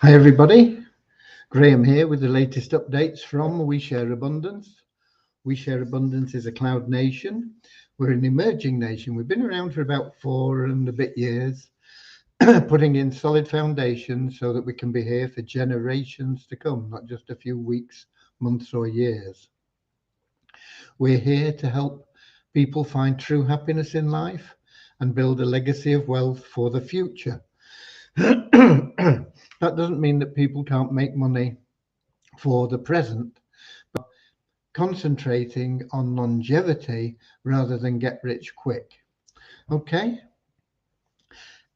Hi everybody, Graham here with the latest updates from We Share Abundance. We Share Abundance is a cloud nation. We're an emerging nation. We've been around for about 4 and a bit years, putting in solid foundations so that we can be here for generations to come, not just a few weeks, months or years. We're here to help people find true happiness in life and build a legacy of wealth for the future. That doesn't mean that people can't make money for the present, but concentrating on longevity rather than get rich quick. Okay?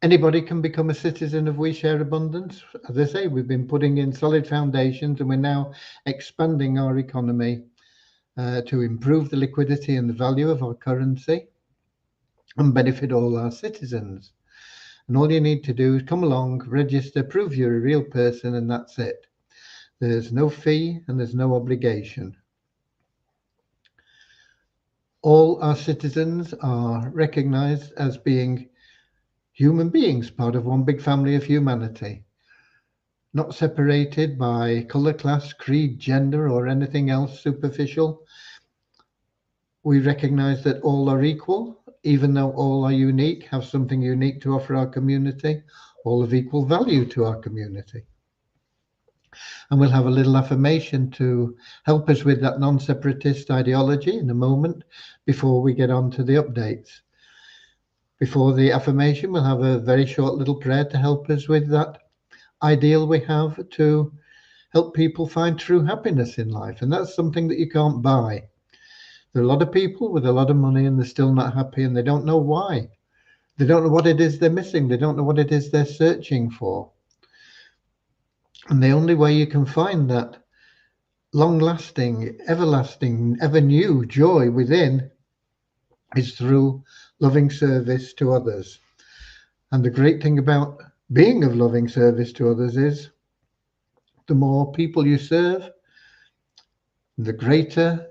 Anybody can become a citizen of We Share Abundance. As I say, we've been putting in solid foundations and we're now expanding our economy to improve the liquidity and the value of our currency and benefit all our citizens. And all you need to do is come along, register, prove you're a real person, and that's it. There's no fee and there's no obligation. All our citizens are recognized as being human beings, part of one big family of humanity, not separated by color, class, creed, gender, or anything else superficial. We recognize that all are equal, even though all are unique, have something unique to offer our community, all of equal value to our community. And we'll have a little affirmation to help us with that non-separatist ideology in a moment before we get on to the updates. Before the affirmation, we'll have a very short little prayer to help us with that ideal we have to help people find true happiness in life. And that's something that you can't buy. There are a lot of people with a lot of money and they're still not happy and they don't know why. They don't know what it is they're missing. They don't know what it is they're searching for. And the only way you can find that long-lasting, everlasting, ever-new joy within is through loving service to others. And the great thing about being of loving service to others is the more people you serve, the greater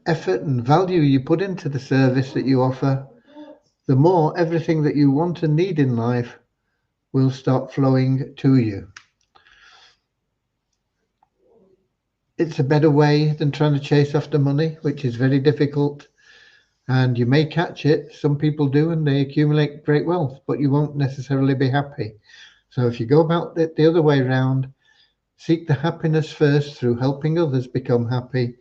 effort and value you put into the service that you offer, the more everything that you want and need in life will start flowing to you. It's a better way than trying to chase after money, which is very difficult. And you may catch it. Some people do, and they accumulate great wealth, but you won't necessarily be happy. So if you go about it the other way around, seek the happiness first through helping others become happy,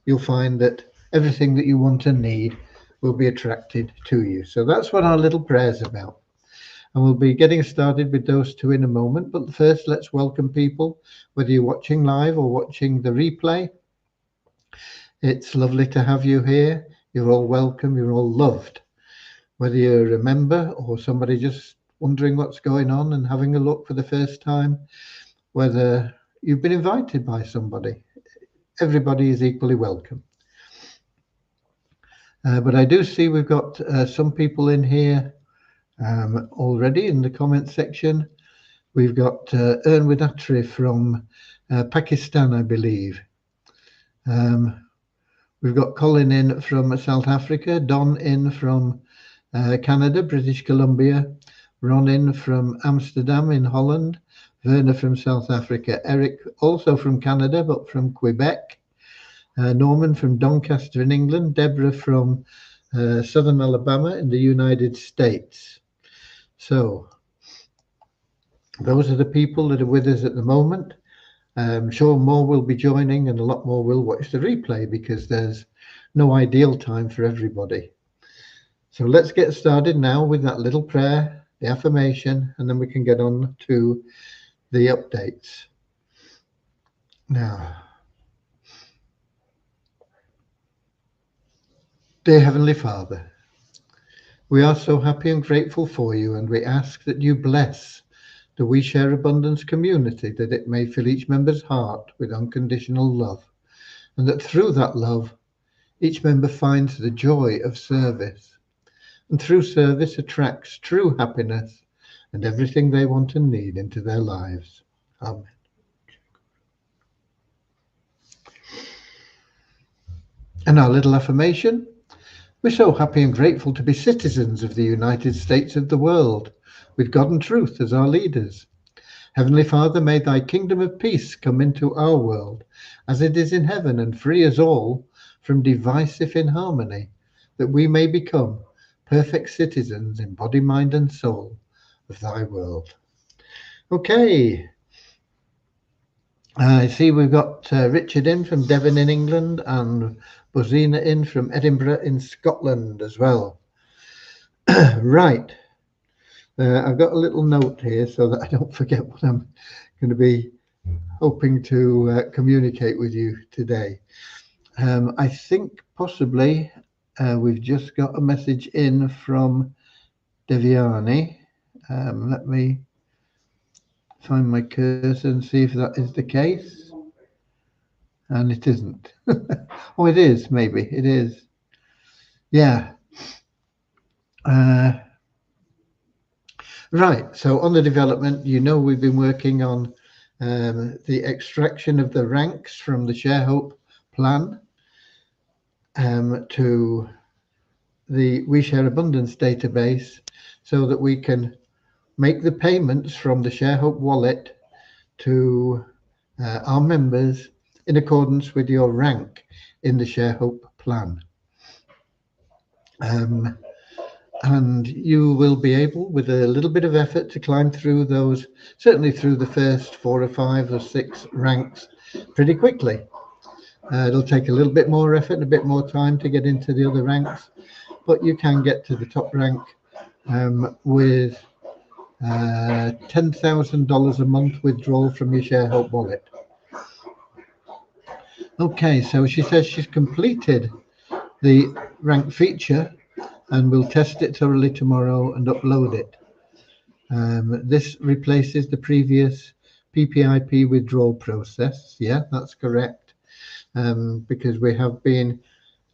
you'll find that everything that you want and need will be attracted to you. So that's what our little prayer is about. And we'll be getting started with those two in a moment. But first, let's welcome people, whether you're watching live or watching the replay. It's lovely to have you here. You're all welcome. You're all loved. Whether you're a member or somebody just wondering what's going on and having a look for the first time, whether you've been invited by somebody, everybody is equally welcome. But I do see we've got some people in here already in the comment section. We've got Ernwid Atri from Pakistan, I believe. We've got Colin in from South Africa, Don in from Canada, British Columbia, Ron in from Amsterdam in Holland, Werner from South Africa, Eric also from Canada but from Quebec, Norman from Doncaster in England, Deborah from Southern Alabama in the United States. So those are the people that are with us at the moment. I'm sure more will be joining and a lot more will watch the replay because there's no ideal time for everybody. So let's get started now with that little prayer, the affirmation, and then we can get on to the updates. Now, dear Heavenly Father, we are so happy and grateful for you, and we ask that you bless the We Share Abundance community, that it may fill each member's heart with unconditional love, and that through that love, each member finds the joy of service, and through service attracts true happiness and everything they want and need into their lives. Amen. And our little affirmation: we're so happy and grateful to be citizens of the United States of the world, with God and truth as our leaders. Heavenly Father, may thy kingdom of peace come into our world as it is in heaven, and free us all from divisive inharmony, that we may become perfect citizens in body, mind, and soul of thy world. Okay. I see we've got Richard in from Devon in England and Bozina in from Edinburgh in Scotland as well. Right. I've got a little note here so that I don't forget what I'm going to be hoping to communicate with you today. I think possibly we've just got a message in from Deviani. Let me find my cursor and see if that is the case. And it isn't. Oh, it is, maybe. It is. Yeah. Right. So on the development, we've been working on the extraction of the ranks from the ShareHope plan to the We Share Abundance database, so that we can make the payments from the ShareHope wallet to our members in accordance with your rank in the ShareHope plan. And you will be able, with a little bit of effort, to climb through those, certainly through the first 4 or 5 or 6 ranks pretty quickly. It'll take a little bit more effort and a bit more time to get into the other ranks, but you can get to the top rank with $10,000 a month withdrawal from your ShareHope wallet. Okay, so she says she's completed the rank feature and we'll test it thoroughly tomorrow and upload it. This replaces the previous PPIP withdrawal process. Yeah, that's correct. Because we have been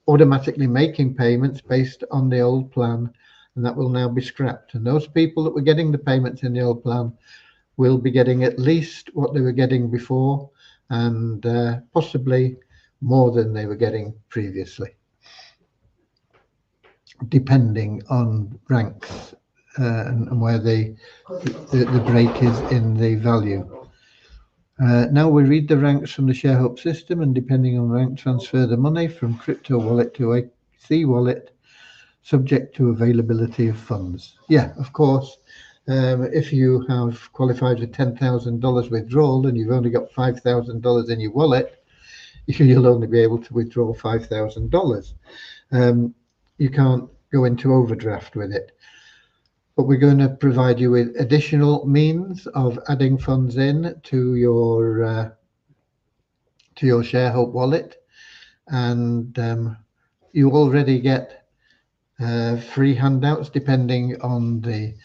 automatically making payments based on the old plan, and that will now be scrapped. And those people that were getting the payments in the old plan will be getting at least what they were getting before, and possibly more than they were getting previously, depending on ranks and where the break is in the value. Now we read the ranks from the ShareHope system, and depending on rank, transfer the money from crypto wallet to AC wallet, subject to availability of funds. Yeah, of course. If you have qualified for $10,000 withdrawal and you've only got $5,000 in your wallet, you'll only be able to withdraw $5,000. You can't go into overdraft with it. But we're going to provide you with additional means of adding funds in to your ShareHope wallet, and you already get free handouts depending on the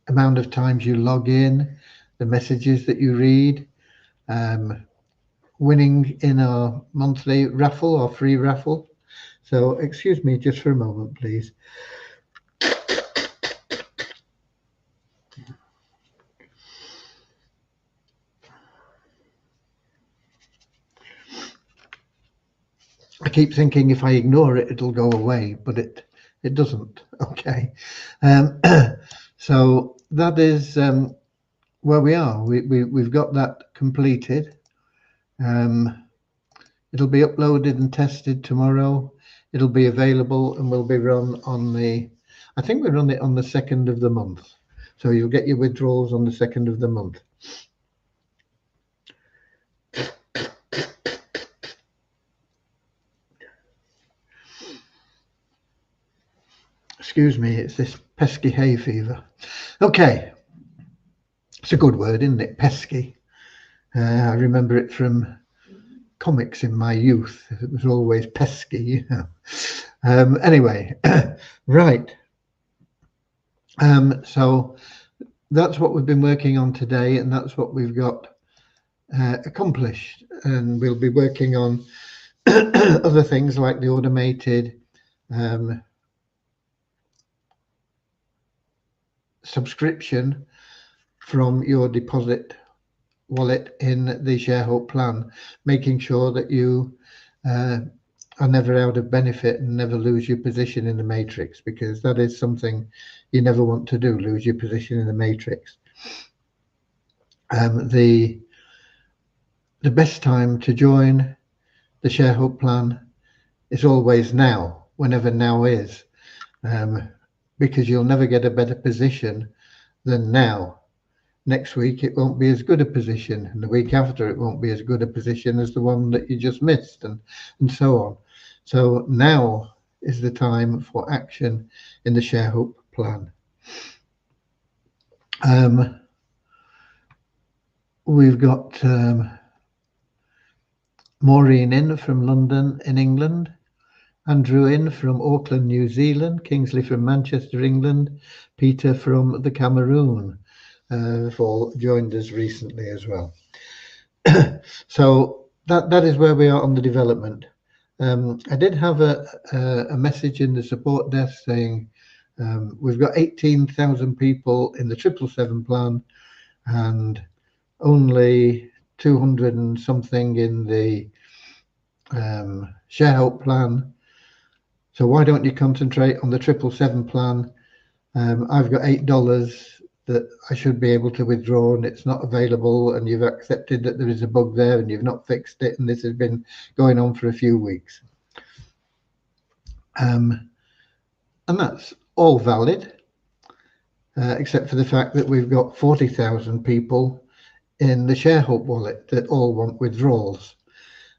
amount of times you log in, the messages that you read, winning in our monthly raffle or free raffle. So excuse me just for a moment, please. I keep thinking if I ignore it, it'll go away, but it doesn't. Okay. So that is where we are. We've got that completed. It'll be uploaded and tested tomorrow. It'll be available and will be run on I think we run it on the 2nd of the month. So you'll get your withdrawals on the 2nd of the month. Excuse me, it's this pesky hay fever. Okay. It's a good word, isn't it? Pesky. I remember it from comics in my youth. It was always pesky, Anyway, right. So that's what we've been working on today, and that's what we've got accomplished. And we'll be working on other things like the automated subscription from your deposit wallet in the ShareHope plan, making sure that you are never out of benefit and never lose your position in the matrix, because that is something you never want to do, lose your position in the matrix. The best time to join the ShareHope plan is always now, whenever now is, because you'll never get a better position than now. Next week it won't be as good a position, and the week after it won't be as good a position as the one that you just missed, and so on. So now is the time for action in the ShareHope plan. We've got Maureen in from London in England, Andrew in from Auckland, New Zealand, Kingsley from Manchester, England, Peter from the Cameroon have all joined us recently as well. So that is where we are on the development. I did have a message in the support desk saying we've got 18,000 people in the 777 plan and only 200 and something in the ShareHope plan. So why don't you concentrate on the 777 plan? I've got $8 that I should be able to withdraw, and it's not available, and you've accepted that there is a bug there and you've not fixed it, and this has been going on for a few weeks. And that's all valid, except for the fact that we've got 40,000 people in the ShareHope wallet that all want withdrawals.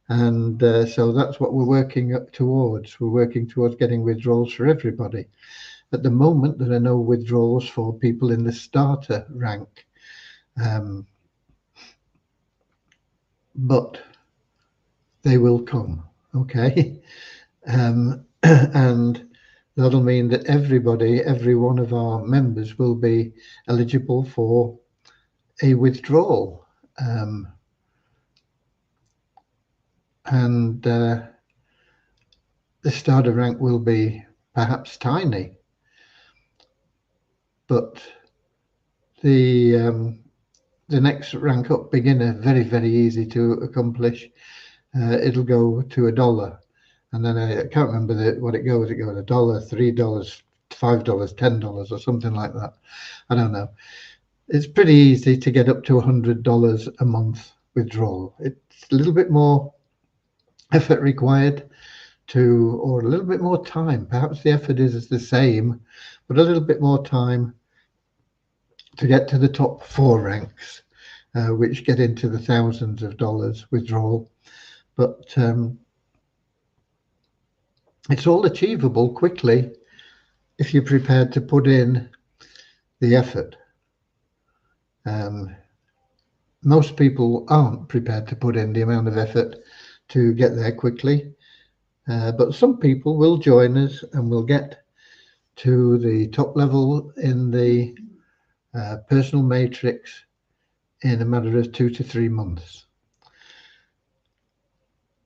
And so that's what we're working up towards. We're working towards getting withdrawals for everybody. At the moment, there are no withdrawals for people in the starter rank. But they will come, okay? And that'll mean that everybody, every one of our members will be eligible for a withdrawal. And the starter rank will be perhaps tiny, but the next rank up, beginner, very, very easy to accomplish. It'll go to $1, and then I can't remember what it goes. It goes $1, $3, $5, $10, or something like that. I don't know. It's pretty easy to get up to $100 a month withdrawal. It's a little bit more effort required or a little bit more time. Perhaps the effort is the same, but a little bit more time to get to the top 4 ranks, which get into the thousands of dollars withdrawal. But it's all achievable quickly if you're prepared to put in the effort. Most people aren't prepared to put in the amount of effort to get there quickly, but some people will join us and will get to the top level in the personal matrix in a matter of 2 to 3 months.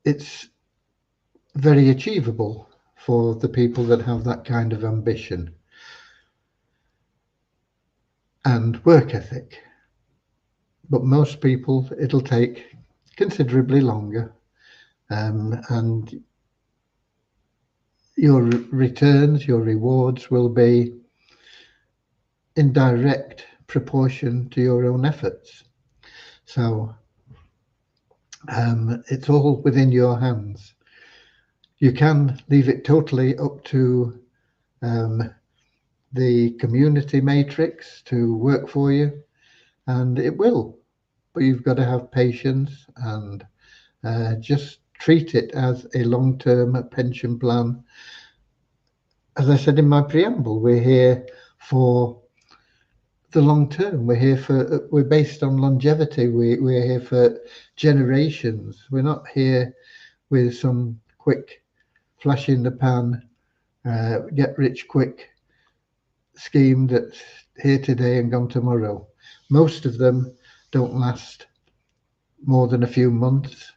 It's very achievable for the people that have that kind of ambition and work ethic. But most people, it'll take considerably longer, and your returns, your rewards will be in direct proportion to your own efforts. So it's all within your hands. You can leave it totally up to the community matrix to work for you, and it will, but you've got to have patience and just treat it as a long-term pension plan. As I said in my preamble, we're here for the long term. We're based on longevity. We're here for generations. We're not here with some quick flash in the pan, get rich quick scheme that's here today and gone tomorrow. Most of them don't last more than a few months.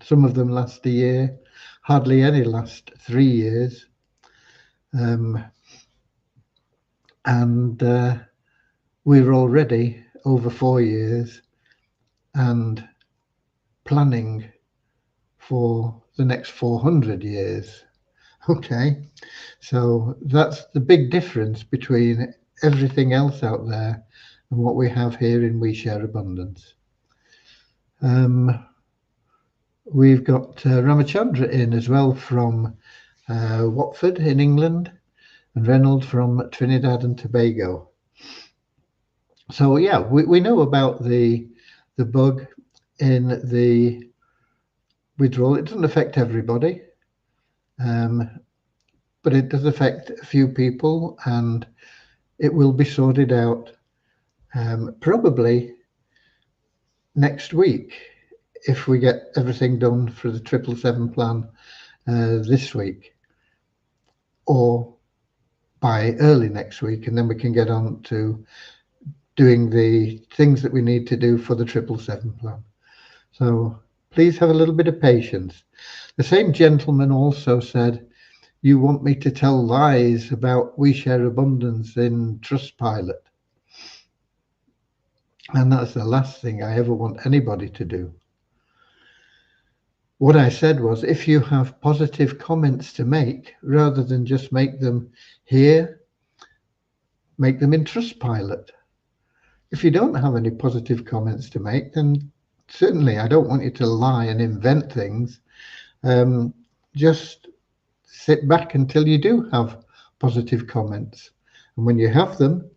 Some of them last a year. Hardly any last 3 years. And we're already over 4 years and planning for the next 400 years. Okay, so that's the big difference between everything else out there and what we have here in We Share Abundance. We've got Ramachandra in as well from Watford in England, and Reynolds from Trinidad and Tobago. So yeah, we know about the bug in the withdrawal. It doesn't affect everybody, but it does affect a few people, and it will be sorted out probably next week if we get everything done for the 777 plan this week, or by early next week, and then we can get on to doing the things that we need to do for the 777 plan. So please have a little bit of patience. The same gentleman also said, you want me to tell lies about We Share Abundance in Trustpilot. And that's the last thing I ever want anybody to do. What I said was, if you have positive comments to make, rather than just make them here, make them in Trustpilot. If you don't have any positive comments to make, then certainly I don't want you to lie and invent things. Just sit back until you do have positive comments. And when you have them,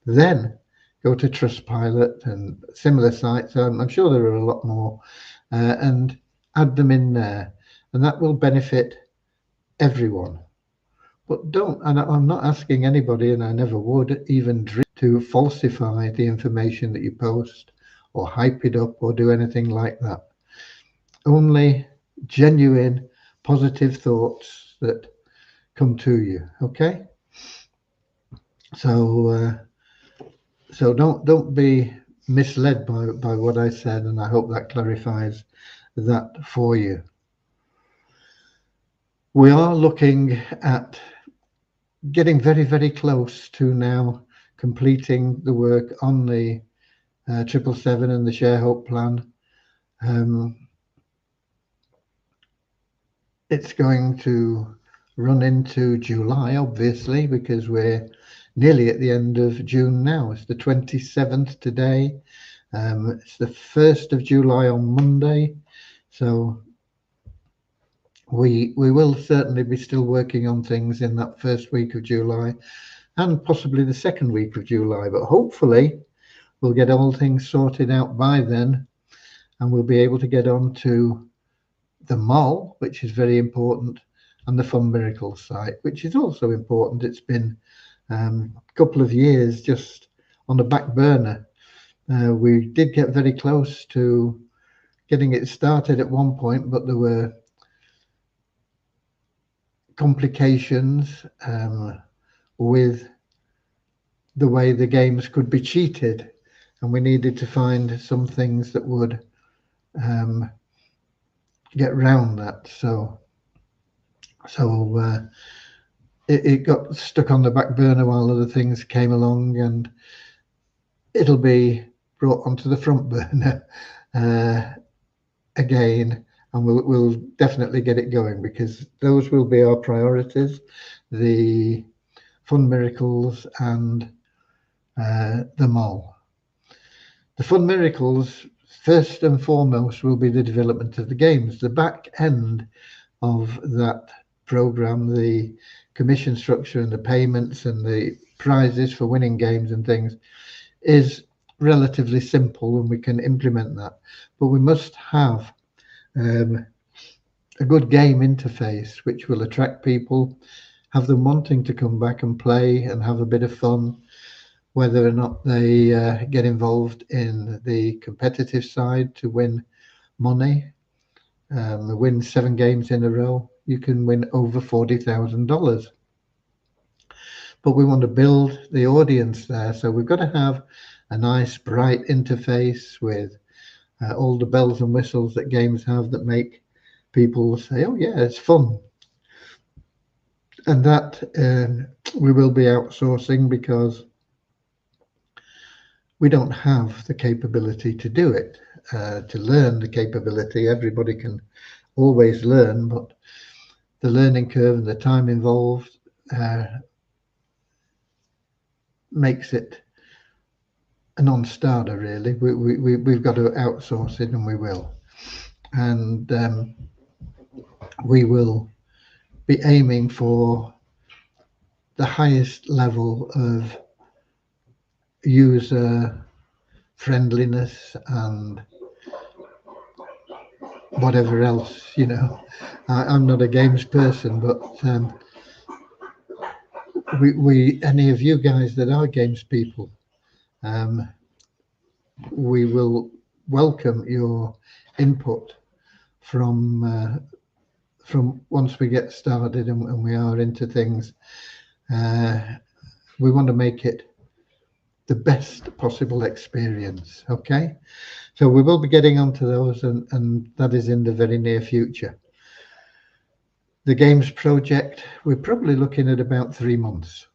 then go to Trustpilot and similar sites. I'm sure there are a lot more, and add them in there. And that will benefit everyone. But don't, and I'm not asking anybody, and I never would even dream to falsify the information that you post or hype it up or do anything like that. Only genuine positive thoughts that come to you. Okay, so don't be misled by what I said, and I hope that clarifies that for you. We are looking at getting very, very close to now completing the work on the 777 and the Share Hope plan. It's going to run into July, obviously, because we're nearly at the end of June now. It's the 27th today. It's the 1st of July on Monday. So we will certainly be still working on things in that first week of July and possibly the second week of July. But hopefully we'll get all things sorted out by then, and we'll be able to get on to the mall, which is very important, and the Fun Miracles site, which is also important. It's been a couple of years just on the back burner. We did get very close to getting it started at one point, but there were complications with the way the games could be cheated, and we needed to find some things that would get round that. So it got stuck on the back burner while other things came along, and it'll be brought onto the front burner again, and we'll definitely get it going, because those will be our priorities: the Fun Miracles and the mall. The Fun Miracles, first and foremost, will be the development of the games. The back end of that program, the commission structure and the payments and the prizes for winning games and things, is relatively simple, and we can implement that. But we must have a good game interface which will attract people, have them wanting to come back and play and have a bit of fun, whether or not they get involved in the competitive side to win money. Win 7 games in a row, you can win over $40,000. But we want to build the audience there, so we've got to have a nice bright interface with all the bells and whistles that games have that make people say, oh yeah, it's fun. And that we will be outsourcing, because we don't have the capability to do it. To learn the capability, everybody can always learn, but the learning curve and the time involved makes it a non-starter, really. We've got to outsource it, and we will. And we will be aiming for the highest level of user friendliness and whatever else, you know. I'm not a games person, but we any of you guys that are games people, we will welcome your input from once we get started and we are into things. We want to make it the best possible experience. Okay, so we will be getting onto those, and that is in the very near future. The games project, we're probably looking at about 3 months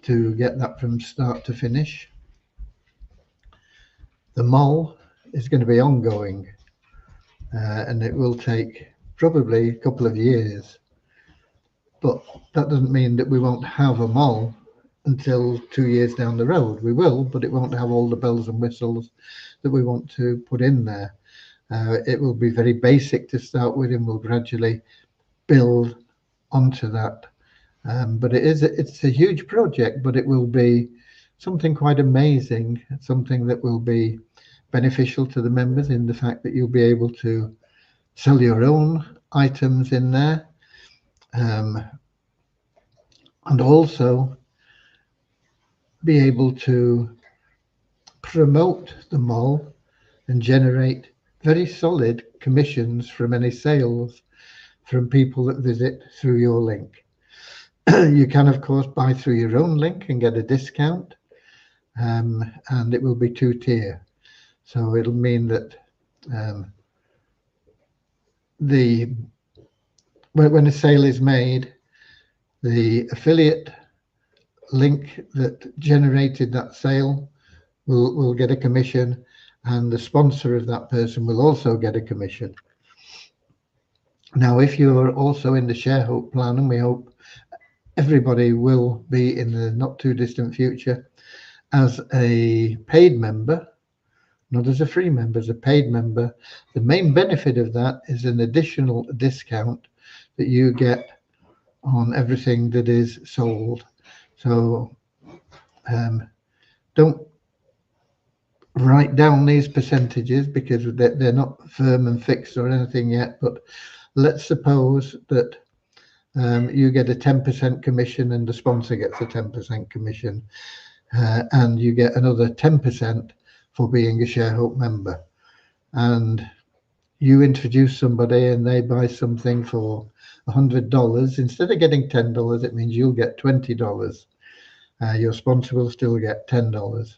to get that from start to finish. The mall is going to be ongoing, and it will take probably a couple of years, but that doesn't mean that we won't have a mall until 2 years down the road. We will, but it won't have all the bells and whistles that we want to put in there. It will be very basic to start with, and we'll gradually build onto that. But it's a huge project, but it will be something quite amazing, something that will be beneficial to the members in the fact that you'll be able to sell your own items in there, and also be able to promote the mall and generate very solid commissions from any sales from people that visit through your link. You can, of course, buy through your own link and get a discount, and it will be 2-tier. So it'll mean that when a sale is made, the affiliate link that generated that sale will get a commission, and the sponsor of that person will also get a commission. Now, if you're also in the ShareHope plan, and we hope everybody will be in the not too distant future as a paid member, not as a free member, as a paid member, the main benefit of that is an additional discount that you get on everything that is sold. So don't write down these percentages because they're not firm and fixed or anything yet, but let's suppose that you get a 10% commission and the sponsor gets a 10% commission, and you get another 10% for being a ShareHope member, and you introduce somebody and they buy something for $100. Instead of getting $10, it means you'll get $20. Your sponsor will still get $10.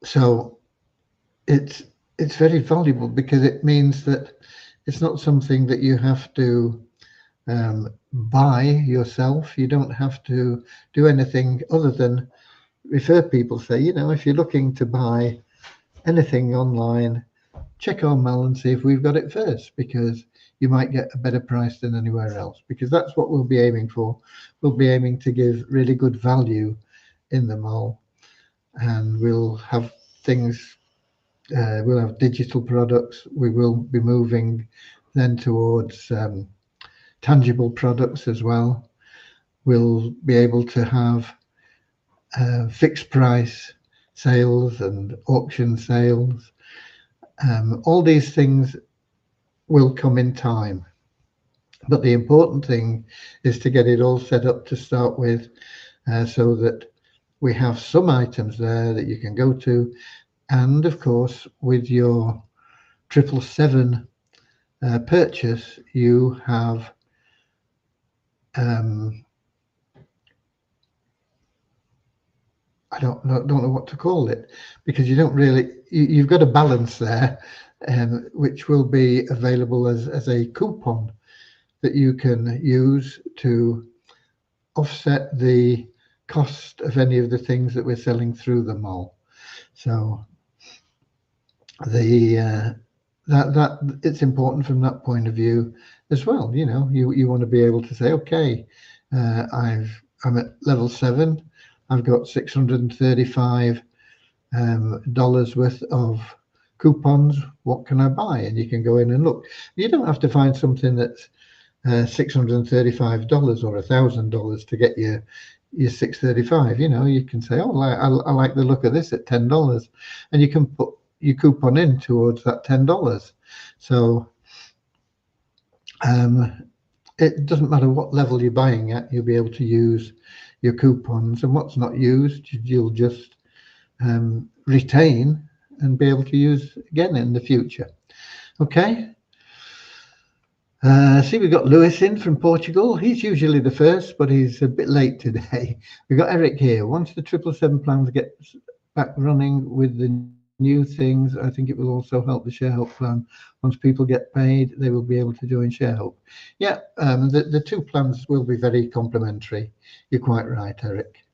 So it's very valuable because it means that it's not something that you have to buy yourself. You don't have to do anything other than refer people. Say, you know, if you're looking to buy anything online, check our mail and see if we've got it first, because you might get a better price than anywhere else, because that's what we'll be aiming for. We'll be aiming to give really good value in the mall, and we'll have things, we'll have digital products. We will be moving then towards tangible products as well. We'll be able to have fixed price sales and auction sales. All these things will come in time, but the important thing is to get it all set up to start with, so that we have some items there that you can go to. And of course, with your 777 purchase, you have I don't know what to call it, because you don't really, you've got a balance there, which will be available as a coupon that you can use to offset the cost of any of the things that we're selling through the mall. So that it's important from that point of view as well. You know, you want to be able to say, okay, I'm at level 7. I've got $635 dollars worth of coupons. What can I buy? And you can go in and look. You don't have to find something that's $635 or $1,000 to get your 635. You know, you can say, oh, I like the look of this at $10, and you can put your coupon in towards that $10. So it doesn't matter what level you're buying at, you'll be able to use your coupons, and what's not used, you'll just retain and be able to use again in the future. Okay. See, we've got Lewis in from Portugal. He's usually the first, but he's a bit late today. We've got Eric here. Once the 777 plans get back running with the new things, I think it will also help the ShareHope plan. Once people get paid, they will be able to join ShareHope. Yeah, the two plans will be very complementary. You're quite right, Eric.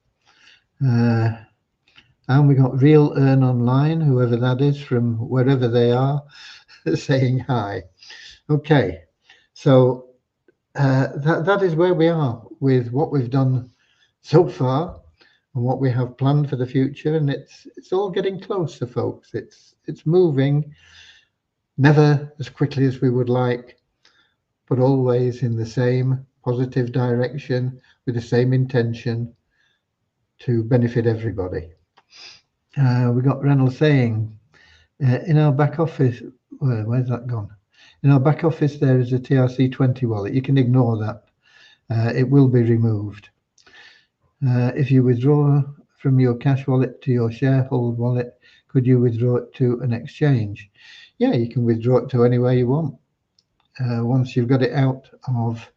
And we got Real Earn Online, whoever that is from wherever they are, saying hi. Okay, so that is where we are with what we've done so far and what we have planned for the future, and it's all getting closer, folks. It's moving, never as quickly as we would like, but always in the same positive direction with the same intention to benefit everybody. We got Reynolds saying, in our back office, where's that gone? In our back office, there is a TRC20 wallet. You can ignore that. It will be removed. If you withdraw from your cash wallet to your ShareHope wallet, could you withdraw it to an exchange? Yeah, you can withdraw it to anywhere you want. Once you've got it out of,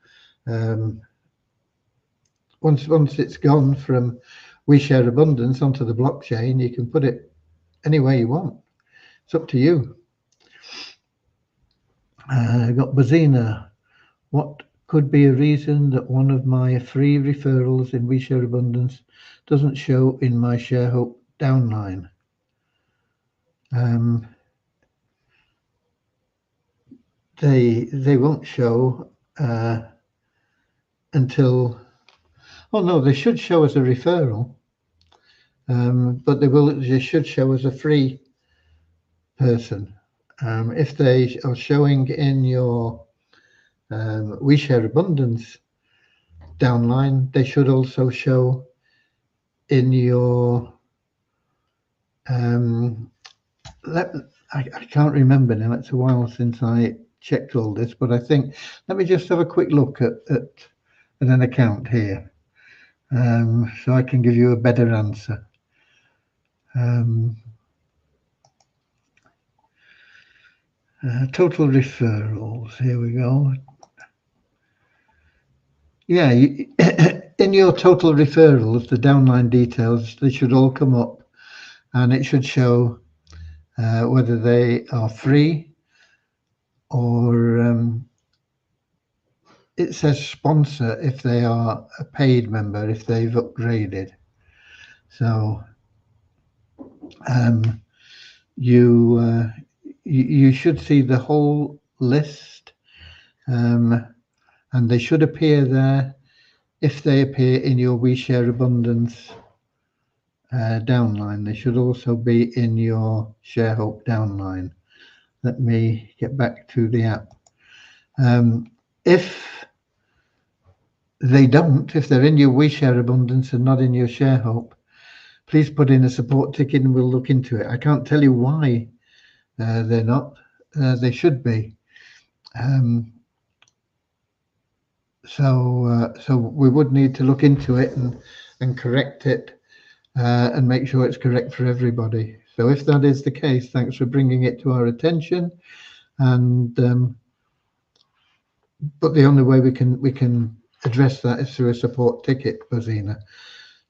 once it's gone from We Share Abundance onto the blockchain, you can put it anywhere you want. It's up to you. Got Bazina. What could be a reason that one of my free referrals in We Share Abundance doesn't show in my ShareHope downline? They won't show until, oh no, they should show as a referral, but they should show as a free person. If they are showing in your We Share Abundance downline, they should also show in your I can't remember now, it's a while since I checked all this, but I think, let me just have a quick look at an account here, so I can give you a better answer. Total referrals, here we go. Yeah, in your total referrals, the downline details, they should all come up, and it should show whether they are free or it says sponsor if they are a paid member, if they've upgraded. So you should see the whole list, and they should appear there. If they appear in your We Share Abundance downline, they should also be in your ShareHope downline. Let me get back to the app. If they don't, if they're in your We Share Abundance and not in your ShareHope, please put in a support ticket and we'll look into it. I can't tell you why they're not. They should be. So we would need to look into it and correct it and make sure it's correct for everybody. So if that is the case, thanks for bringing it to our attention. And but the only way we can address that is through a support ticket, Bazina.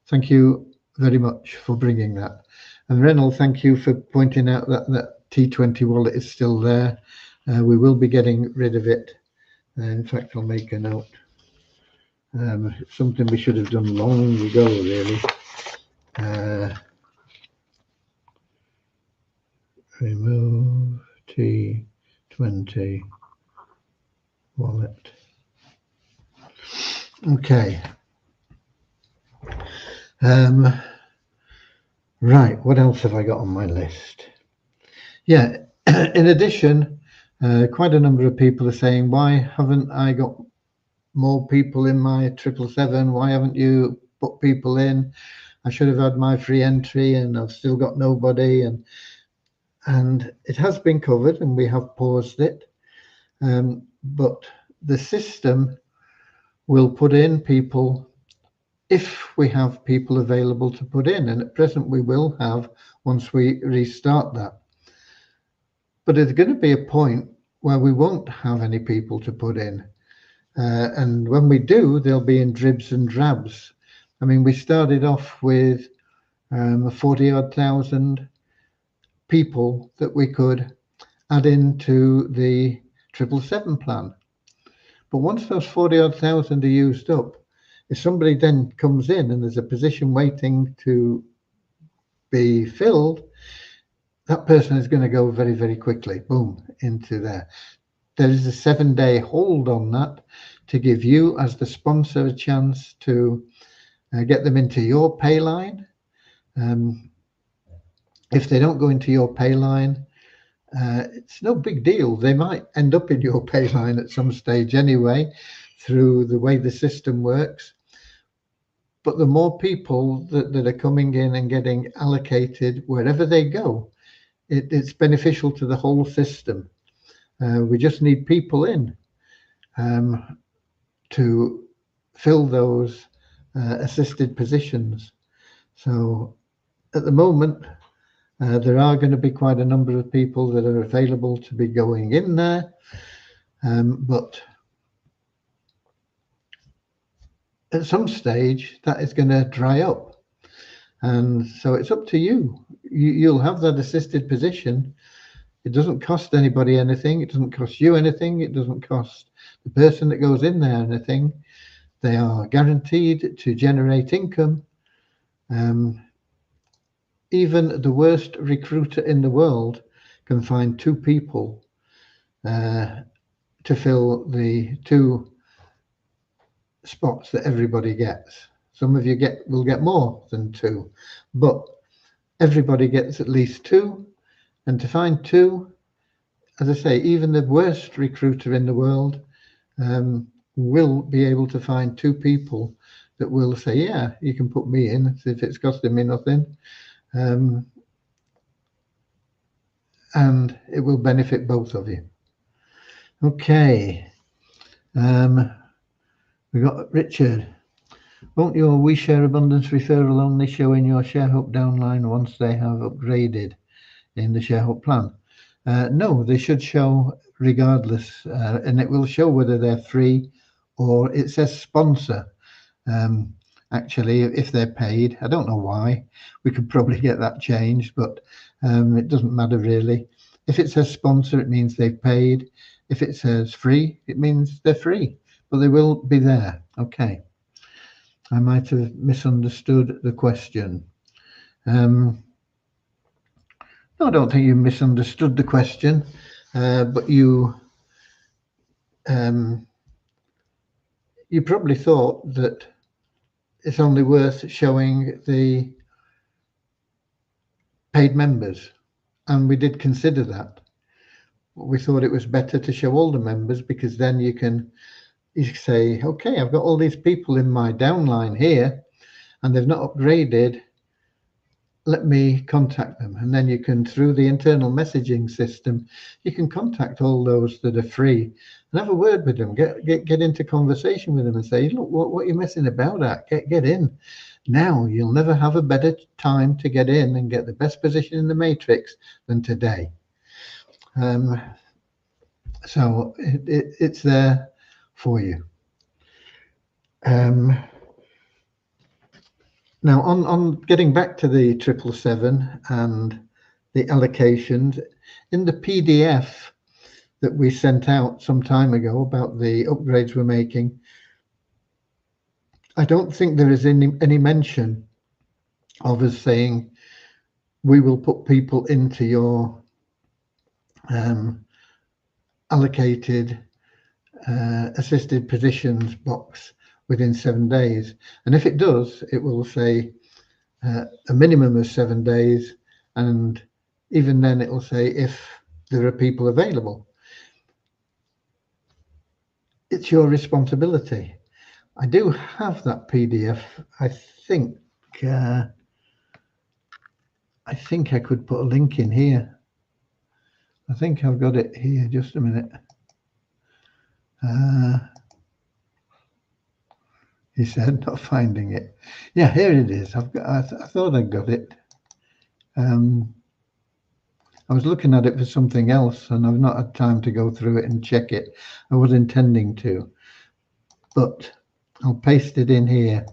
Thank you very much for bringing that. And Renal, thank you for pointing out that T20 wallet is still there. We will be getting rid of it. In fact, I'll make a note. Something we should have done long ago, really. Remove. 20 wallet. Okay. Right, what else have I got on my list? Yeah, in addition, quite a number of people are saying, why haven't I got more people in my 777? Why haven't you put people in? I should have had my free entry and I've still got nobody. And it has been covered and we have paused it. But the system will put in people if we have people available to put in. And at present we will have once we restart that. But there's going to be a point where we won't have any people to put in. And when we do, they'll be in dribs and drabs. I mean, we started off with 40-odd thousand people that we could add into the 777 plan. But once those 40-odd thousand are used up, if somebody then comes in and there's a position waiting to be filled, that person is going to go very, very quickly, boom, into there. There is a 7-day hold on that to give you as the sponsor a chance to get them into your pay line. If they don't go into your pay line, it's no big deal. They might end up in your pay line at some stage anyway, through the way the system works. But the more people that are coming in and getting allocated wherever they go, it's beneficial to the whole system. We just need people in to fill those assisted positions. So at the moment, there are going to be quite a number of people that are available to be going in there, but at some stage that is going to dry up. And so it's up to you. You'll have that assisted position. It doesn't cost anybody anything. It doesn't cost you anything. It doesn't cost the person that goes in there anything. They are guaranteed to generate income. Even the worst recruiter in the world can find 2 people to fill the 2 spots that everybody gets. Some of you will get more than 2, but everybody gets at least 2. And to find 2, as I say, even the worst recruiter in the world will be able to find 2 people that will say, yeah, you can put me in if it's costing me nothing. And it will benefit both of you. Okay. We got Richard. Won't your We Share Abundance referral only show in your ShareHub downline once they have upgraded in the ShareHub plan? No, they should show regardless, and it will show whether they're free or it says sponsor. Actually, if they're paid, I don't know why. We could probably get that changed, but it doesn't matter really. If it says sponsor, it means they've paid. If it says free, it means they're free, but they will be there. Okay. I might have misunderstood the question. No, I don't think you misunderstood the question, but you probably thought that it's only worth showing the paid members, and we did consider that. We thought it was better to show all the members, because then you say, okay, I've got all these people in my downline here and they've not upgraded. Let me contact them. And then you can, through the internal messaging system, you can contact all those that are free and have a word with them, get into conversation with them and say, look, what are you messing about at? Get in. Now you'll never have a better time to get in and get the best position in the matrix than today. So it's there for you. Now on getting back to the 777 and the allocations, in the PDF that we sent out some time ago about the upgrades we're making, I don't think there is any mention of us saying we will put people into your allocated assisted positions box within 7 days. And if it does, it will say a minimum of 7 days, and even then it will say if there are people available. It's your responsibility. I do have that PDF. I think I could put a link in here. I think I've got it here. Just a minute. He said, not finding it. Yeah, here it is. I thought I got it. I was looking at it for something else, and I've not had time to go through it and check it. I was intending to, but I'll paste it in here.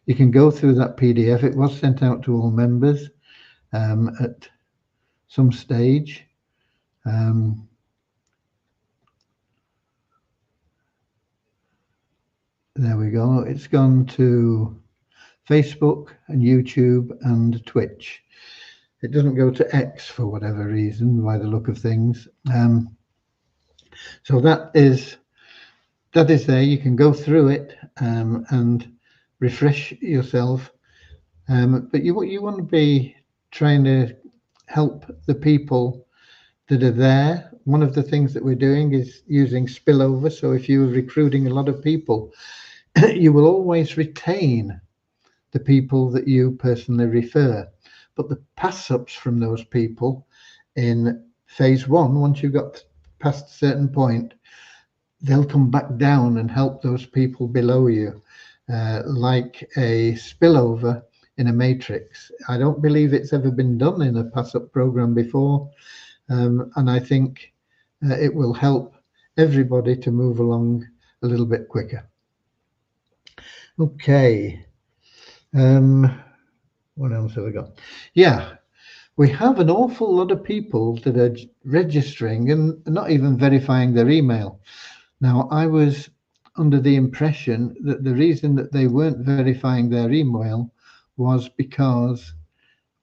You can go through that PDF. It was sent out to all members at some stage. There we go. It's gone to Facebook and YouTube and Twitch. It doesn't go to X for whatever reason, by the look of things. So that is there. You can go through it and refresh yourself. But you want to be trying to help the people that are there. One of the things that we're doing is using spillover. So if you're recruiting a lot of people, you will always retain the people that you personally refer. But the pass-ups from those people in phase one, once you've got past a certain point, they'll come back down and help those people below you, like a spillover in a matrix. I don't believe it's ever been done in a pass-up program before, and I think it will help everybody to move along a little bit quicker. Okay. What else have we got? Yeah, we have an awful lot of people that are registering and not even verifying their email. Now, I was under the impression that the reason that they weren't verifying their email was because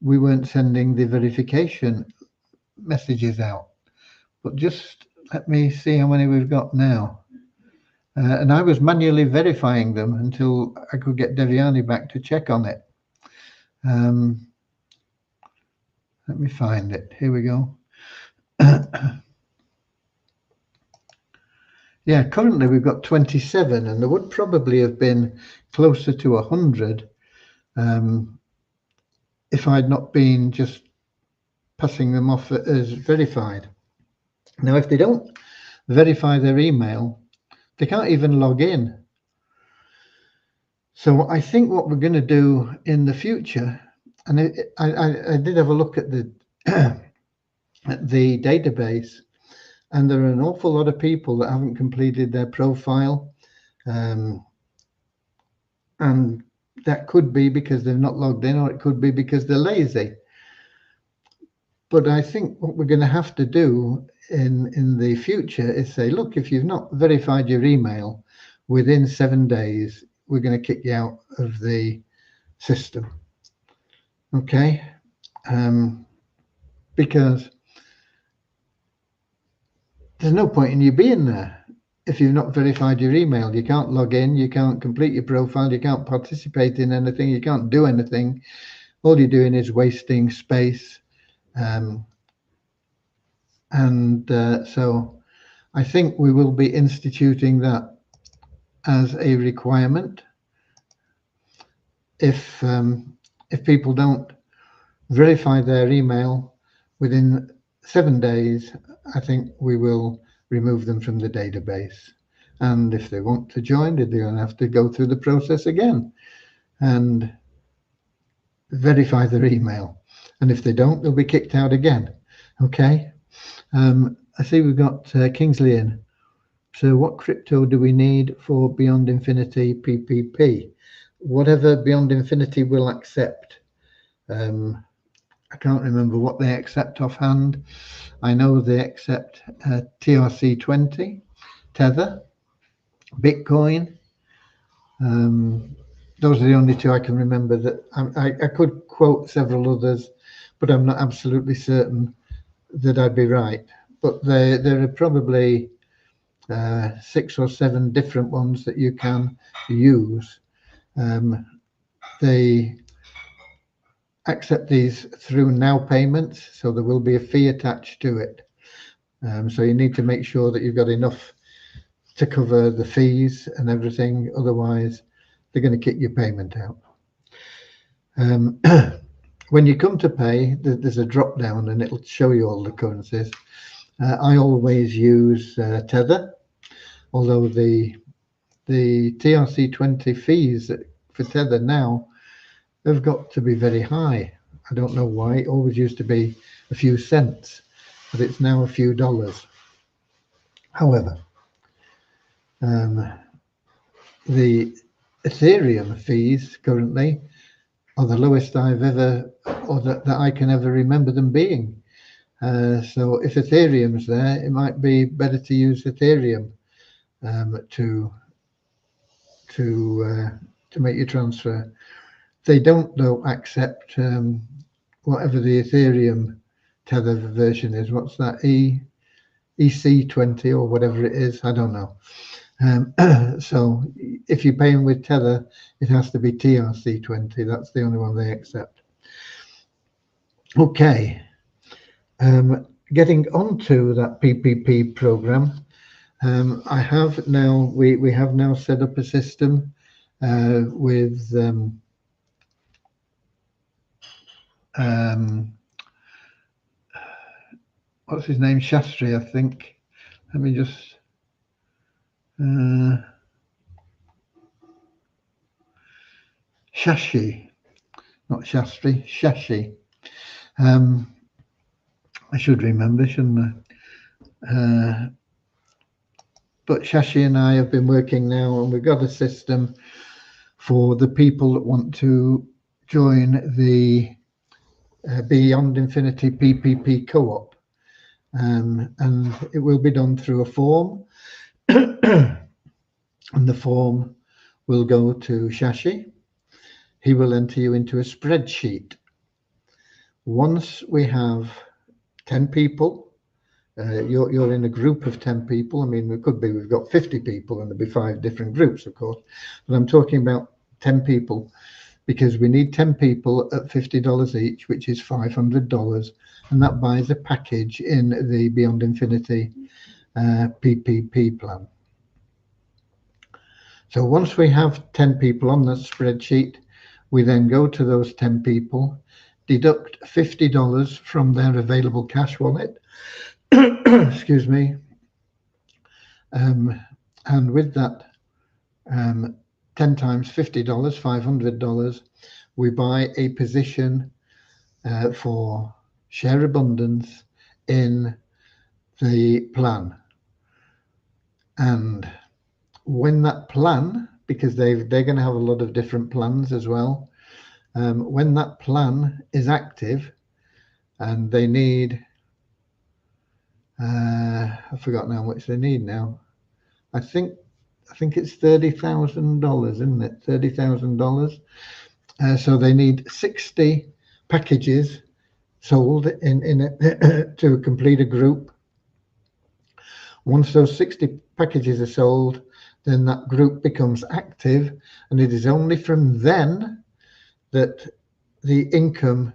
we weren't sending the verification messages out. But just let me see how many we've got now. And I was manually verifying them until I could get Devyani back to check on it. Let me find it. Here we go. Yeah, currently we've got 27, and there would probably have been closer to 100 if I'd not been just passing them off as verified. Now, if they don't verify their email, they can't even log in. So I think what we're going to do in the future, and I did have a look at the at the database, and there are an awful lot of people that haven't completed their profile, and that could be because they're not logged in, or it could be because they're lazy. But I think what we're going to have to do in the future is say, look, if you've not verified your email within 7 days, we're going to kick you out of the system. Okay, because there's no point in you being there if you've not verified your email. You can't log in, you can't complete your profile, you can't participate in anything, you can't do anything. All you're doing is wasting space. So I think we will be instituting that as a requirement. If people don't verify their email within 7 days, I think we will remove them from the database. And if they want to join, they're going to have to go through the process again and verify their email. And if they don't, they'll be kicked out again. Okay. I see we've got Kingsley in. So what crypto do we need for Beyond Infinity PPP? Whatever Beyond Infinity will accept. I can't remember what they accept offhand. I know they accept TRC20, Tether, Bitcoin. Those are the only two I can remember. That I could quote several others, but I'm not absolutely certain that I'd be right. But there are probably 6 or 7 different ones that you can use. They accept these through now payments, so there will be a fee attached to it. So you need to make sure that you've got enough to cover the fees and everything, otherwise they're going to kick your payment out. When you come to pay, there's a drop down and it'll show you all the currencies. I always use Tether, although the TRC20 fees for Tether now have got to be very high. I don't know why. It always used to be a few cents, but it's now a few dollars. However, the Ethereum fees currently are the lowest I've ever, or that I can ever remember them being. So if Ethereum's there, it might be better to use Ethereum to make your transfer. They don't though accept whatever the Ethereum Tether version is. What's that? EC20 or whatever it is. I don't know. So if you're paying with Tether, it has to be TRC20. That's the only one they accept. Okay. Getting onto that PPP program, I have now, we have now set up a system with what's his name? Shastri, I think. Let me just Shashi, not Shastri, Shashi. I should remember, shouldn't I? But Shashi and I have been working now, and we've got a system for the people that want to join the Beyond Infinity PPP co-op, and it will be done through a form, and the form will go to Shashi. He will enter you into a spreadsheet. Once we have 10 people, you're in a group of 10 people. I mean, we've got 50 people and there'll be 5 different groups, of course, but I'm talking about 10 people because we need 10 people at $50 each, which is $500, and that buys a package in the Beyond Infinity PPP plan. So once we have 10 people on the spreadsheet, we then go to those 10 people, deduct $50 from their available cash wallet, excuse me, and with that 10 times $50, $500, we buy a position for share abundance in the plan. And when that plan, because they're going to have a lot of different plans as well, when that plan is active and they need, I forgot now how much they need now. I think it's $30,000, isn't it? $30,000. So they need 60 packages sold in it to complete a group. Once those 60 packages are sold, then that group becomes active, and it is only from then that the income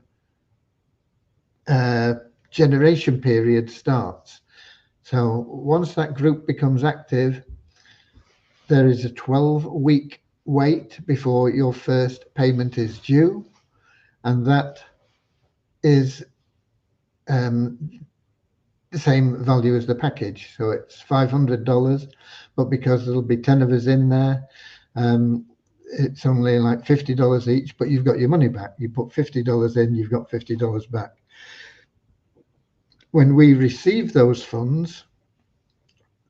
generation period starts. So once that group becomes active, there is a 12-week wait before your first payment is due, and that is the same value as the package. So it's $500, but because there'll be 10 of us in there, it's only like $50 each, but you've got your money back. You put $50 in, you've got $50 back. When we receive those funds,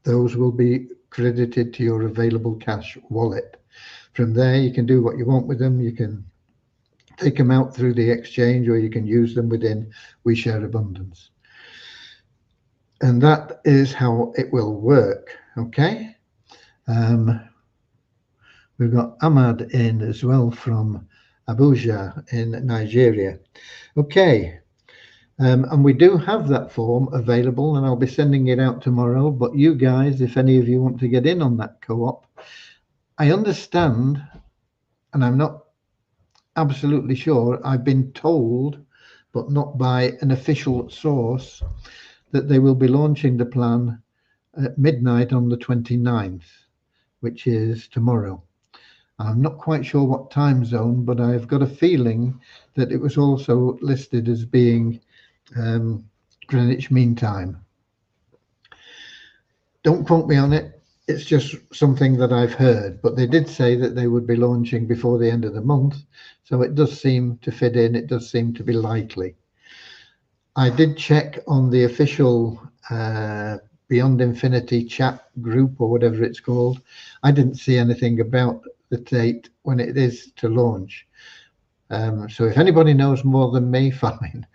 those will be credited to your available cash wallet. From there, you can do what you want with them. You can take them out through the exchange, or you can use them within We Share Abundance. And that is how it will work. Okay. We've got Ahmad in as well from Abuja in Nigeria. Okay. And we do have that form available, and I'll be sending it out tomorrow. But you guys, if any of you want to get in on that co-op, I understand, and I'm not absolutely sure, I've been told, but not by an official source, that they will be launching the plan at midnight on the 29th, which is tomorrow. I'm not quite sure what time zone, but I've got a feeling that it was also listed as being Greenwich Mean Time. Don't quote me on it. It's just something that I've heard, but they did say that they would be launching before the end of the month. So it does seem to fit in. It does seem to be likely. I did check on the official Beyond Infinity chat group, or whatever it's called. I didn't see anything about the date when it is to launch. So if anybody knows more than me, fine.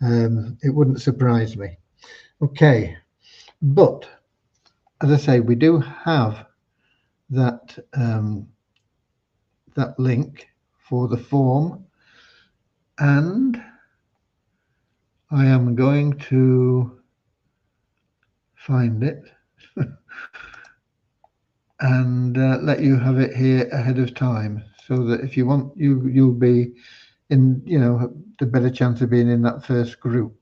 It wouldn't surprise me. Okay, but as I say, we do have that that link for the form, and I am going to find it and let you have it here ahead of time, so that if you want, you'll be in, you know, the better chance of being in that first group.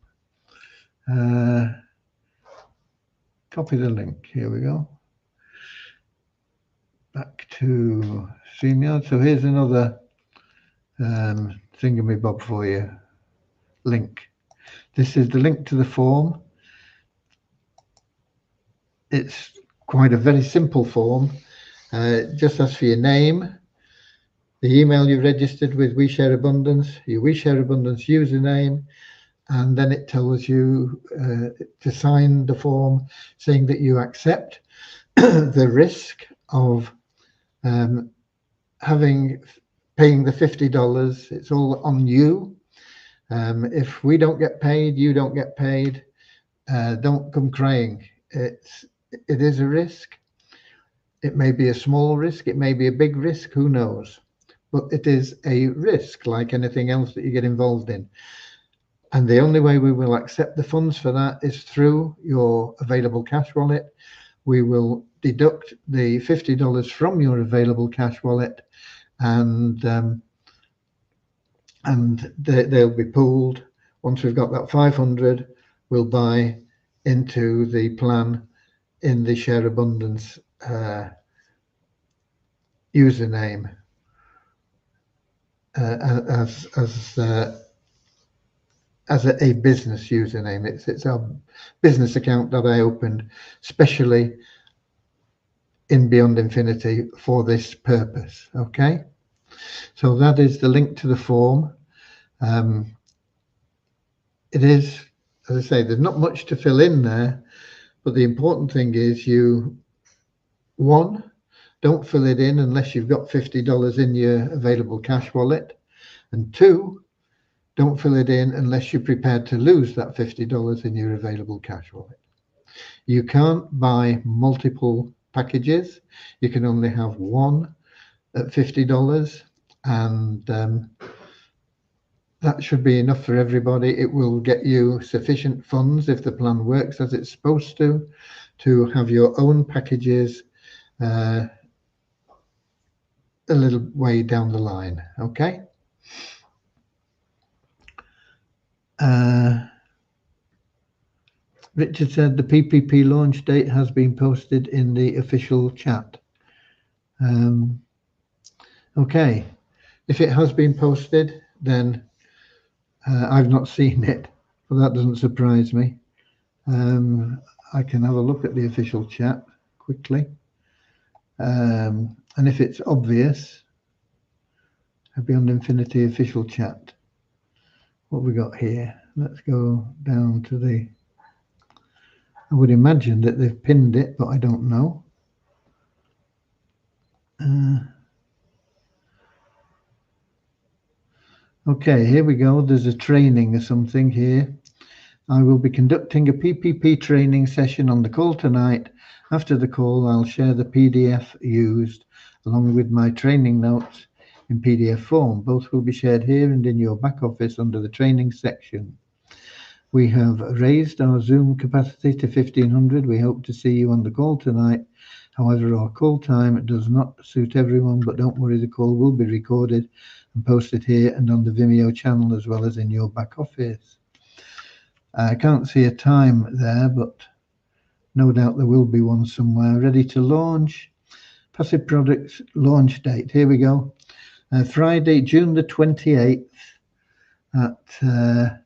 Copy the link. Here we go. Back to StreamYard. So here's another thingamabob for you. Link. This is the link to the form. It's quite a very simple form. Just asks for your name, the email you registered with We Share Abundance, your We Share Abundance username, and then it tells you to sign the form saying that you accept the risk of paying the $50. It's all on you. If we don't get paid, you don't get paid. Don't come crying. It is a risk. It may be a small risk, it may be a big risk, who knows? But it is a risk like anything else that you get involved in. And the only way we will accept the funds for that is through your available cash wallet. We will deduct the $50 from your available cash wallet, and they'll be pooled. Once we've got that 500, we'll buy into the plan in the Share Abundance username as a business username. It's a business account that I opened specially in Beyond Infinity for this purpose. Okay, so that is the link to the form. It is, as I say, there's not much to fill in there, but the important thing is one, don't fill it in unless you've got $50 in your available cash wallet, and two, don't fill it in unless you're prepared to lose that $50 in your available cash wallet. You can't buy multiple packages. You can only have one at $50, and that should be enough for everybody. It will get you sufficient funds, if the plan works as it's supposed to have your own packages a little way down the line. Okay. Richard said the PPP launch date has been posted in the official chat. Okay, if it has been posted, then I've not seen it, but that doesn't surprise me. I can have a look at the official chat quickly, and if it's obvious, Beyond Infinity official chat. What have we got here? Let's go down to the, I would imagine that they've pinned it, but I don't know. Okay, here we go. There's a training or something here. I will be conducting a PPP training session on the call tonight. After the call, I'll share the PDF used along with my training notes in PDF form. Both will be shared here and in your back office under the training section. We have raised our Zoom capacity to 1,500. We hope to see you on the call tonight. However, our call time does not suit everyone, but don't worry, the call will be recorded and posted here and on the Vimeo channel, as well as in your back office. I can't see a time there, but no doubt there will be one somewhere. Ready to launch. Passive products launch date. Here we go. Friday, June the 28th at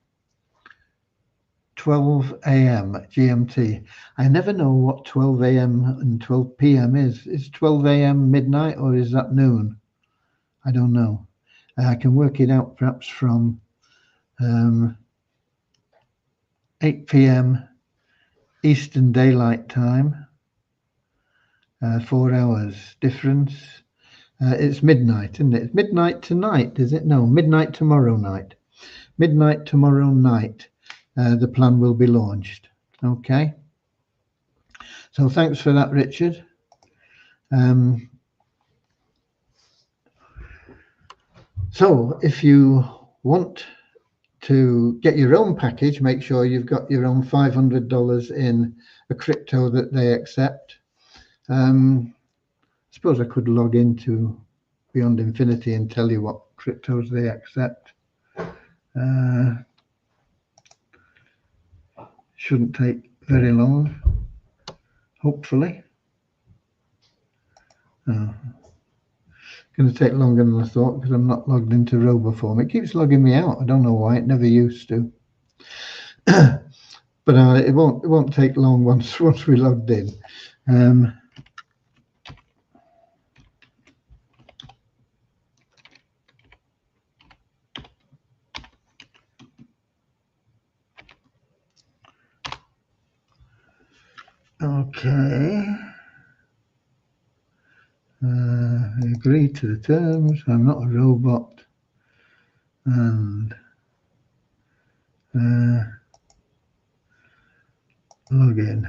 12 a.m. GMT. I never know what 12 a.m. and 12 p.m. is. Is 12 a.m. midnight or is that noon? I don't know. I can work it out perhaps from 8 p.m. Eastern Daylight Time. 4 hours difference. It's midnight, isn't it? It's midnight tonight, is it? No, midnight tomorrow night. Midnight tomorrow night. The plan will be launched. Okay. So thanks for that, Richard. So if you want to get your own package, make sure you've got your own $500 in a crypto that they accept. I suppose I could log into Beyond Infinity and tell you what cryptos they accept. Shouldn't take very long, hopefully. Going to take longer than I thought because I'm not logged into RoboForm. It keeps logging me out. I don't know why. It never used to. But it won't take long once we logged in. Okay. I agree to the terms. I'm not a robot. And log in.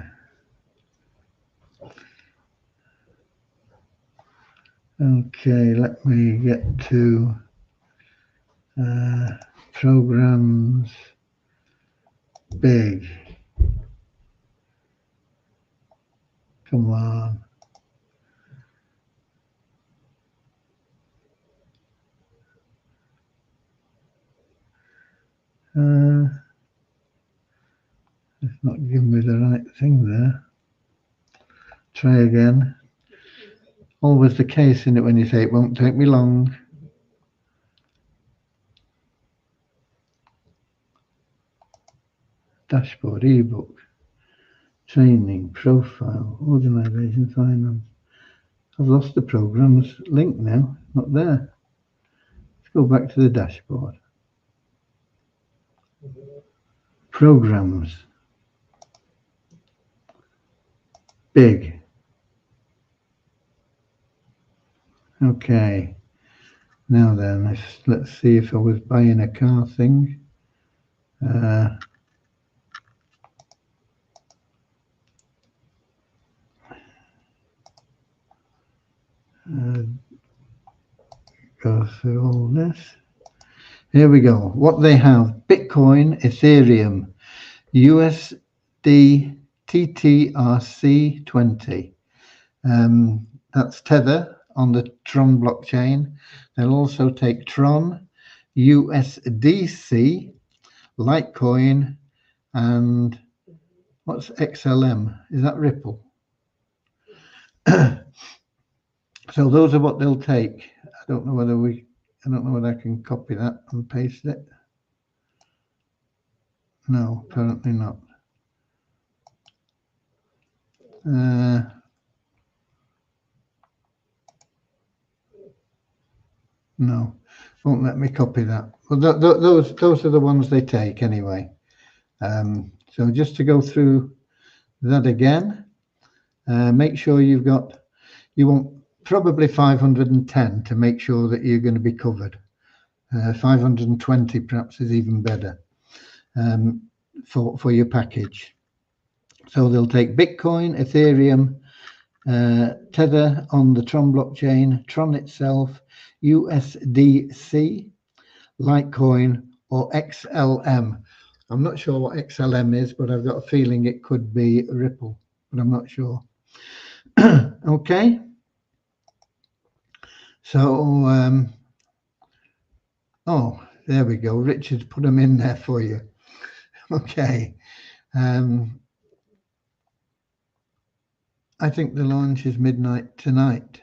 Okay, let me get to programs. Big. Come on. It's not giving me the right thing there. Try again. Always the case, isn't it, when you say it won't take me long. Dashboard, ebook, training, profile, organization, finance. I've lost the programs link now, not there. Let's go back to the dashboard. Programs. Big. Okay. Now then, let's see if I was buying a car thing. Go through all this. Here we go. What they have: Bitcoin, Ethereum, USD, TTRC20. That's Tether on the Tron blockchain. They'll also take Tron, USDC, Litecoin, and what's XLM? Is that Ripple? So those are what they'll take. I don't know whether I can copy that and paste it. No, apparently not. No, won't let me copy that. Well, those are the ones they take anyway. So just to go through that again, make sure you want probably 510 to make sure that you're going to be covered. 520 perhaps is even better for your package. So they'll take Bitcoin, Ethereum, Tether on the Tron blockchain, Tron itself, USDC, Litecoin, or XLM. I'm not sure what XLM is, but I've got a feeling it could be Ripple, but I'm not sure. Okay. So, oh, there we go. Richard's put them in there for you. Okay. I think the launch is midnight tonight.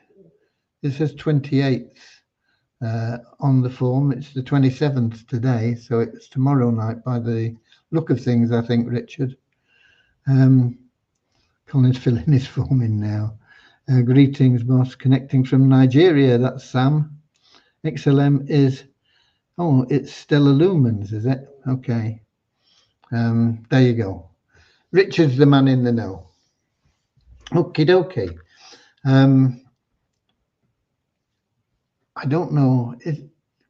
It says 28th on the form. It's the 27th today, so it's tomorrow night by the look of things, I think, Richard. Colin's filling his form in now. Greetings, boss. Connecting from Nigeria. That's Sam. XLM is, oh, it's Stellar Lumens, is it? Okay. There you go. Richard's the man in the know. Okie dokie. I don't know.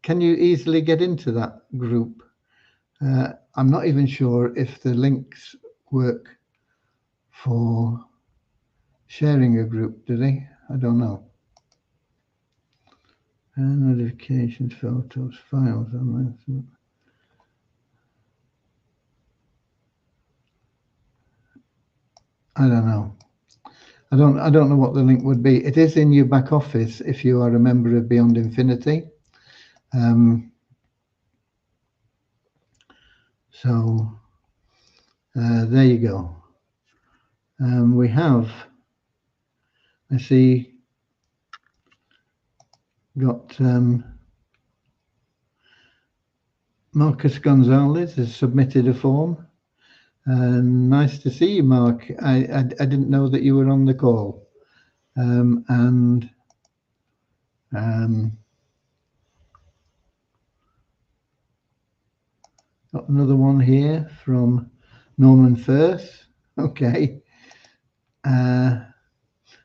Can you easily get into that group? I'm not even sure if the links work for sharing a group, do they? I don't know. Notifications, photos, files. I don't know. I don't know what the link would be. It is in your back office if you are a member of Beyond Infinity. So there you go. We have, I see, got Marcus Gonzalez has submitted a form. Nice to see you, Mark. I didn't know that you were on the call. Got another one here from Norman Firth. Okay.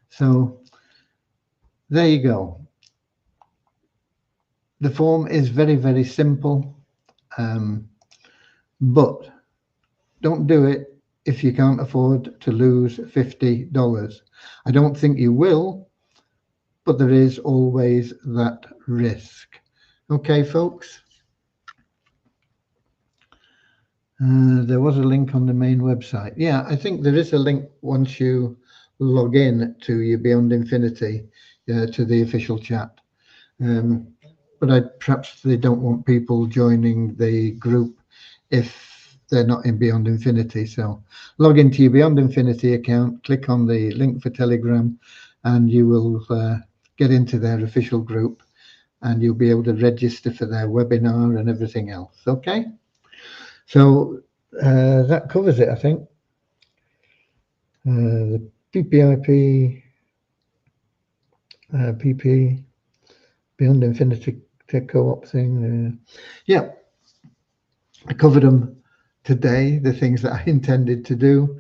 So there you go. The form is very, very simple, but don't do it if you can't afford to lose $50. I don't think you will, but there is always that risk. Okay, folks? There was a link on the main website. Yeah, I think there is a link once you log in to your Beyond Infinity, to the official chat. But perhaps they don't want people joining the group if they're not in Beyond Infinity. So log into your Beyond Infinity account, click on the link for Telegram, and you will get into their official group, and you'll be able to register for their webinar and everything else. Okay? So that covers it, I think. The PPIP, PP, Beyond Infinity Tech Co-op thing. Yeah, I covered them today, the things that I intended to do.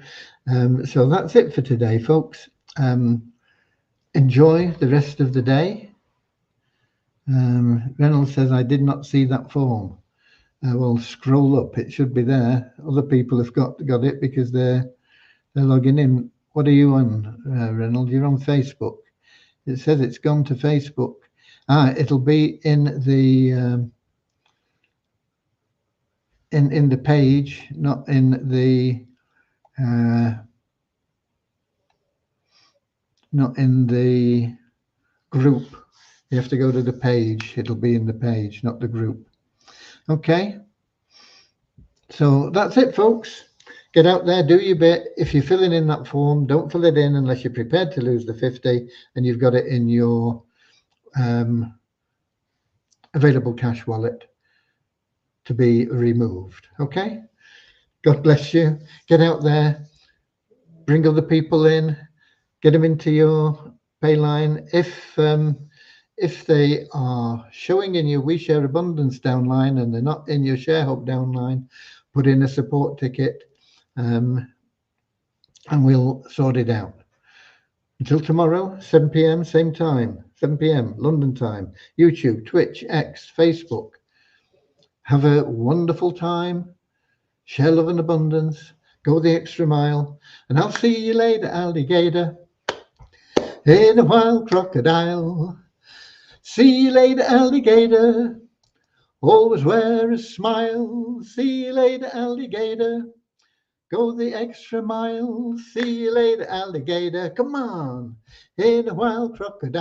So that's it for today, folks. Enjoy the rest of the day. Reynolds says, I did not see that form. Well, scroll up. It should be there. Other people have got it because they're logging in. What are you on, Reynolds? You're on Facebook. It says it's gone to Facebook. It'll be in the in the page, not in the group. You have to go to the page. It'll be in the page, not the group. Okay. So that's it, folks. Get out there, do your bit. If you're filling in that form, don't fill it in unless you're prepared to lose the 50 and you've got it in your available cash wallet to be removed. Okay. God bless you. Get out there, bring other people in, get them into your pay line. If they are showing in your We Share Abundance downline and they're not in your ShareHub downline, put in a support ticket, and we'll sort it out. Until tomorrow, 7 p.m, same time, 7 p.m, London time, YouTube, Twitch, X, Facebook. Have a wonderful time. Share love and abundance. Go the extra mile. And I'll see you later, alligator. In a wild crocodile. See you later, alligator. Always wear a smile. See you later, alligator. Go the extra mile. See you later, alligator. Come on. In a wild crocodile.